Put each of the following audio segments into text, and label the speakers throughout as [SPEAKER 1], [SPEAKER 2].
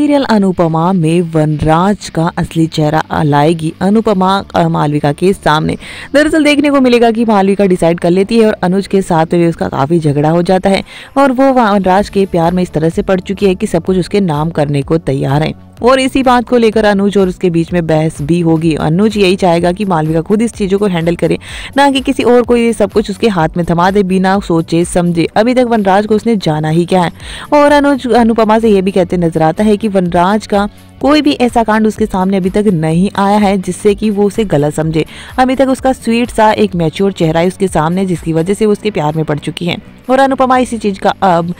[SPEAKER 1] Serial Anupama में वनराज का असली चेहरा लाएगी अनुपमा मालविका के सामने। दरअसल देखने को मिलेगा कि मालविका डिसाइड कर लेती है और अनुज के साथ में उसका काफी झगड़ा हो जाता है और वो वनराज के प्यार में इस तरह से पड़ चुकी है कि सब कुछ उसके नाम करने को तैयार है और इसी बात को लेकर अनुज और उसके बीच में बहस भी होगी। अनुज यही चाहेगा कि मालविका खुद इस चीजों को हैंडल करे, ना कि किसी और को ये सब कुछ उसके हाथ में थमा दे बिना सोचे समझे। अभी तक वनराज को उसने जाना ही क्या है और अनुज अनुपमा से ये भी कहते नजर आता है कि वनराज का कोई भी ऐसा कांड उसके सामने अभी तक नहीं आया है जिससे कि वो उसे गलत समझे। अभी तक उसका स्वीट सा एक मैच्योर चेहरा है उसके सामने जिसकी वजह से वो उसके प्यार में पड़ चुकी है और अनुपमा इसी चीज का अब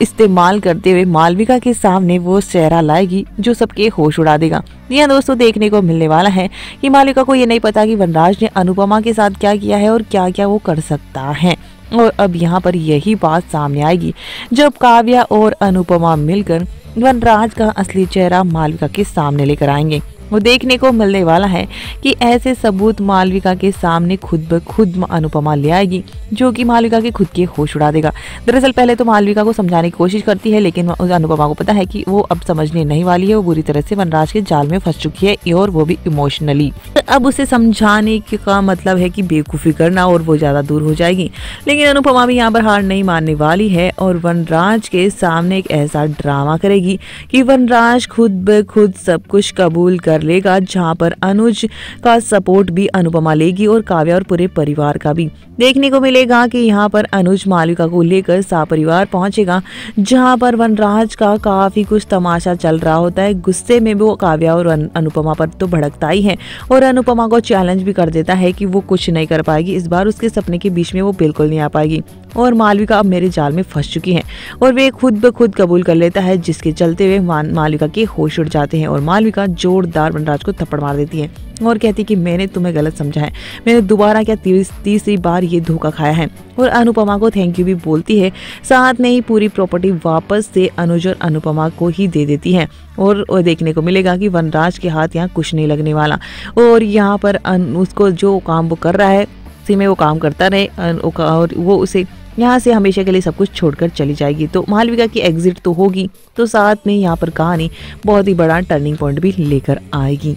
[SPEAKER 1] इस्तेमाल करते हुए मालविका के सामने वो चेहरा लाएगी जो सबके होश उड़ा देगा। यह दोस्तों देखने को मिलने वाला है कि मालविका को ये नहीं पता कि वनराज ने अनुपमा के साथ क्या किया है और क्या क्या वो कर सकता है। और अब यहाँ पर यही बात सामने आएगी जब काव्या और अनुपमा मिलकर वनराज का असली चेहरा मालविका के सामने लेकर आएंगे। वो देखने को मिलने वाला है कि ऐसे सबूत मालविका के सामने खुद ब खुद अनुपमा ले आएगी जो कि मालविका के खुद के होश उड़ा देगा। दरअसल पहले तो मालविका को समझाने की कोशिश करती है लेकिन अनुपमा को पता है कि वो अब समझने नहीं वाली है। वो बुरी तरह से वनराज के जाल में फंस चुकी है और वो भी इमोशनली। अब उसे समझाने का मतलब है कि बेवकूफ़ी करना और वो ज़्यादा दूर हो जाएगी। लेकिन अनुपमा भी यहाँ पर हार नहीं मानने वाली है और वनराज के सामने एक ऐसा ड्रामा करेगी कि वनराज खुद ब खुद सब कुछ कबूल कर लेगा, जहां पर अनुज का सपोर्ट भी अनुपमा लेगी और काव्या और पूरे परिवार का भी। देखने को मिलेगा कि यहाँ पर अनुज मालविका को लेकर सपरिवार पहुंचेगा जहां पर वनराज का काफी कुछ तमाशा चल रहा होता है। गुस्से में वो काव्या और अनुपमा पर तो भड़कता ही है और अनुपमा को चैलेंज भी कर देता है कि वो कुछ नहीं कर पाएगी, इस बार उसके सपने के बीच में वो बिल्कुल नहीं आ पाएगी और मालविका अब मेरे जाल में फंस चुकी है और वे खुद ब खुद कबूल कर लेता है जिसके चलते हुए मालविका के होश उड़ जाते हैं और मालविका जोरदार वनराज को थप्पड़ मार देती है और कहती कि मैंने तुम्हें गलत समझा है, मैंने दोबारा क्या तीसरी बार ये धोखा खाया है और अनुपमा को थैंक यू भी बोलती है। साथ में ही पूरी प्रॉपर्टी वापस से अनुज और अनुपमा को ही दे देती है और देखने को मिलेगा कि वनराज के हाथ यहाँ कुछ नहीं लगने वाला और यहाँ पर उसको जो काम वो कर रहा है उसी में वो काम करता रहे और वो उसे यहाँ से हमेशा के लिए सब कुछ छोड़कर चली जाएगी। तो मालविका की एग्जिट तो होगी तो साथ में यहाँ पर कहानी बहुत ही बड़ा टर्निंग पॉइंट भी लेकर आएगी।